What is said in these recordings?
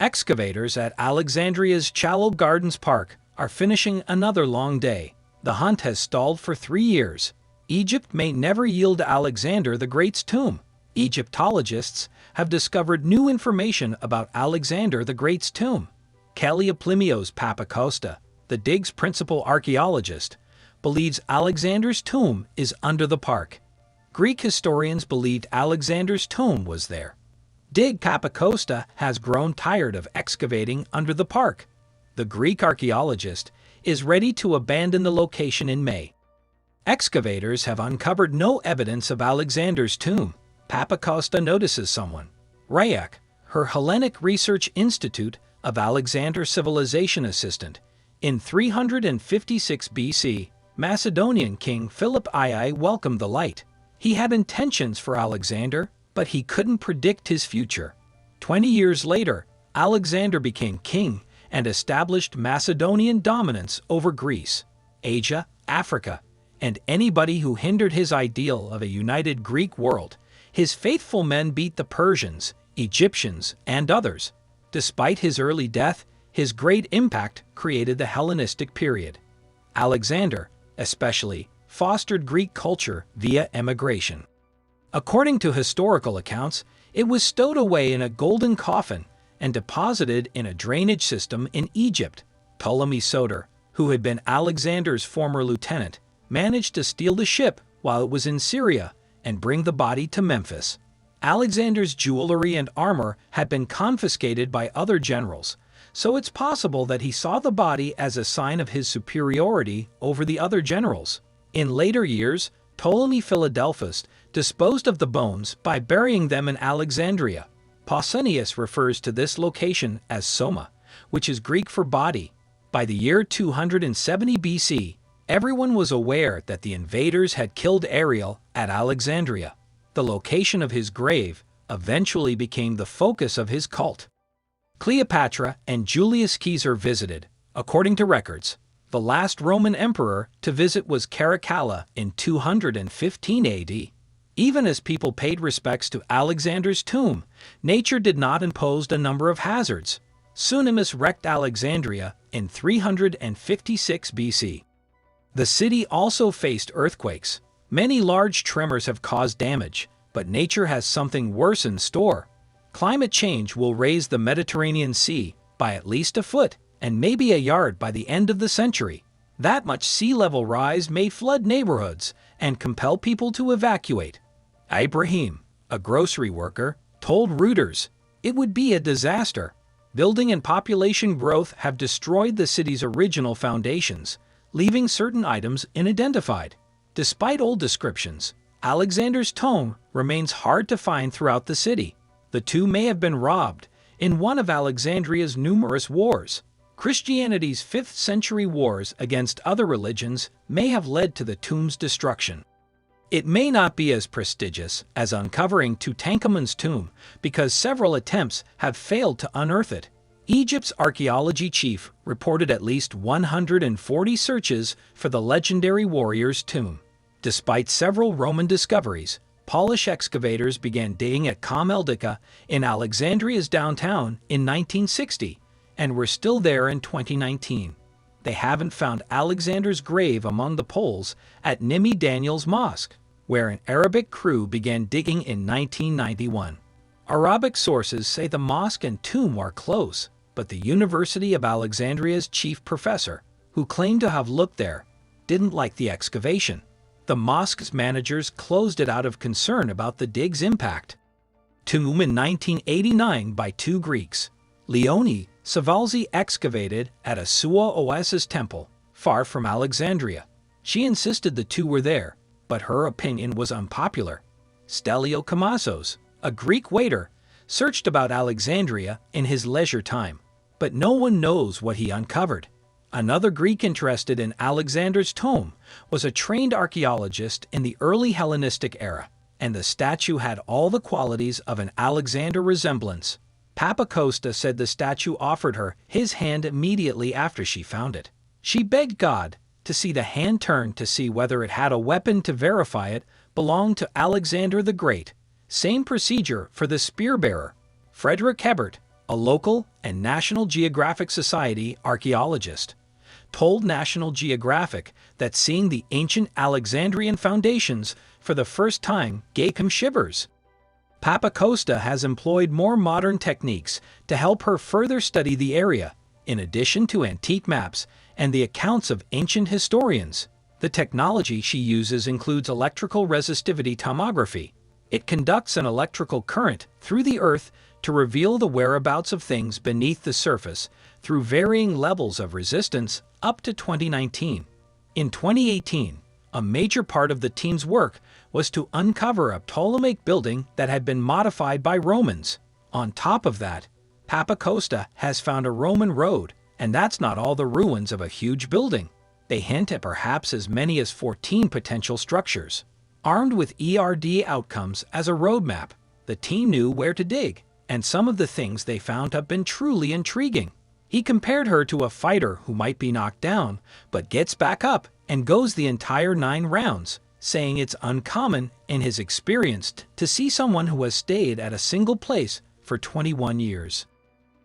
Excavators at Alexandria's Shallow Gardens Park are finishing another long day. The hunt has stalled for 3 years. Egypt may never yield Alexander the Great's tomb. Egyptologists have discovered new information about Alexander the Great's tomb. Kalioplimio's Papacosta, the dig's principal archaeologist, believes Alexander's tomb is under the park. Greek historians believed Alexander's tomb was there. Dig Papacosta has grown tired of excavating under the park. The Greek archaeologist is ready to abandon the location in May. Excavators have uncovered no evidence of Alexander's tomb. Papacosta notices someone. Rayak, her Hellenic Research Institute of Alexander civilization assistant. In 356 BC, Macedonian King Philip II welcomed the light. He had intentions for Alexander, but he couldn't predict his future. 20 years later, Alexander became king and established Macedonian dominance over Greece, Asia, Africa, and anybody who hindered his ideal of a united Greek world. His faithful men beat the Persians, Egyptians, and others. Despite his early death, his great impact created the Hellenistic period. Alexander, especially, fostered Greek culture via emigration. According to historical accounts, it was stowed away in a golden coffin and deposited in a drainage system in Egypt. Ptolemy Soter, who had been Alexander's former lieutenant, managed to steal the ship while it was in Syria and bring the body to Memphis. Alexander's jewelry and armor had been confiscated by other generals, so it's possible that he saw the body as a sign of his superiority over the other generals. In later years, Ptolemy Philadelphus disposed of the bones by burying them in Alexandria. Pausanias refers to this location as Soma, which is Greek for body. By the year 270 BC, everyone was aware that the invaders had killed Ariel at Alexandria. The location of his grave eventually became the focus of his cult. Cleopatra and Julius Caesar visited. According to records, the last Roman emperor to visit was Caracalla in 215 AD. Even as people paid respects to Alexander's tomb, nature did not impose a number of hazards. Tsunamis wrecked Alexandria in 356 BC. The city also faced earthquakes. Many large tremors have caused damage, but nature has something worse in store. Climate change will raise the Mediterranean Sea by at least a foot and maybe a yard by the end of the century. That much sea level rise may flood neighborhoods and compel people to evacuate. Ibrahim, a grocery worker, told Reuters it would be a disaster. Building and population growth have destroyed the city's original foundations, leaving certain items unidentified. Despite old descriptions, Alexander's tomb remains hard to find throughout the city. The tomb may have been robbed in one of Alexandria's numerous wars. Christianity's 5th century wars against other religions may have led to the tomb's destruction. It may not be as prestigious as uncovering Tutankhamun's tomb because several attempts have failed to unearth it. Egypt's archaeology chief reported at least 140 searches for the legendary warrior's tomb. Despite several Roman discoveries, Polish excavators began digging at Eldica in Alexandria's downtown in 1960 and were still there in 2019. They haven't found Alexander's grave among the poles at Nimi Daniel's Mosque, where an Arabic crew began digging in 1991. Arabic sources say the mosque and tomb are close, but the University of Alexandria's chief professor, who claimed to have looked there, didn't like the excavation. The mosque's managers closed it out of concern about the dig's impact. Tomb in 1989 by 2 Greeks. Leonie Savalzi excavated at a Suwa Oasis temple, far from Alexandria. She insisted the 2 were there, but her opinion was unpopular. Stelio Kamasos, a Greek waiter, searched about Alexandria in his leisure time, but no one knows what he uncovered. Another Greek interested in Alexander's tomb was a trained archaeologist in the early Hellenistic era, and the statue had all the qualities of an Alexander resemblance. Papacosta said the statue offered her his hand immediately after she found it. She begged God to see the hand turn to see whether it had a weapon to verify it belonged to Alexander the Great. Same procedure for the spear bearer. Frederick Hebert, a local and National Geographic Society archaeologist, told National Geographic that seeing the ancient Alexandrian foundations for the first time gave him shivers. Papacosta has employed more modern techniques to help her further study the area, in addition to antique maps and the accounts of ancient historians. The technology she uses includes electrical resistivity tomography. It conducts an electrical current through the earth to reveal the whereabouts of things beneath the surface through varying levels of resistance up to 2019. In 2018, a major part of the team's work was to uncover a Ptolemaic building that had been modified by Romans. On top of that, Papacosta has found a Roman road, and that's not all the ruins of a huge building. They hint at perhaps as many as 14 potential structures. Armed with ERD outcomes as a roadmap, the team knew where to dig, and some of the things they found have been truly intriguing. He compared her to a fighter who might be knocked down, but gets back up and goes the entire 9 rounds, saying it's uncommon in his experience to see someone who has stayed at a single place for 21 years.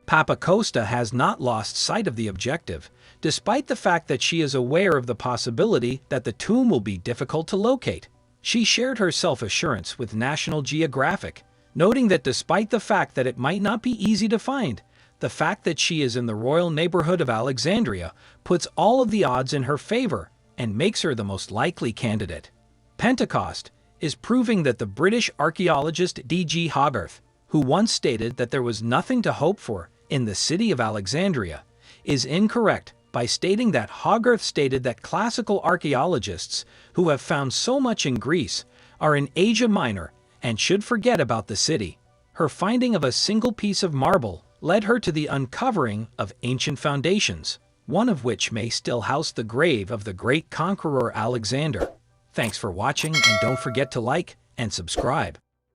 Papacosta has not lost sight of the objective, despite the fact that she is aware of the possibility that the tomb will be difficult to locate. She shared her self-assurance with National Geographic, noting that despite the fact that it might not be easy to find, the fact that she is in the royal neighborhood of Alexandria puts all of the odds in her favor and makes her the most likely candidate. Pentecost is proving that the British archaeologist D.G. Hogarth, who once stated that there was nothing to hope for in the city of Alexandria, is incorrect by stating that Hogarth stated that classical archaeologists who have found so much in Greece are in Asia Minor and should forget about the city. Her finding of a single piece of marble led her to the uncovering of ancient foundations, one of which may still house the grave of the great conqueror Alexander. Thanks for watching, and don't forget to like and subscribe.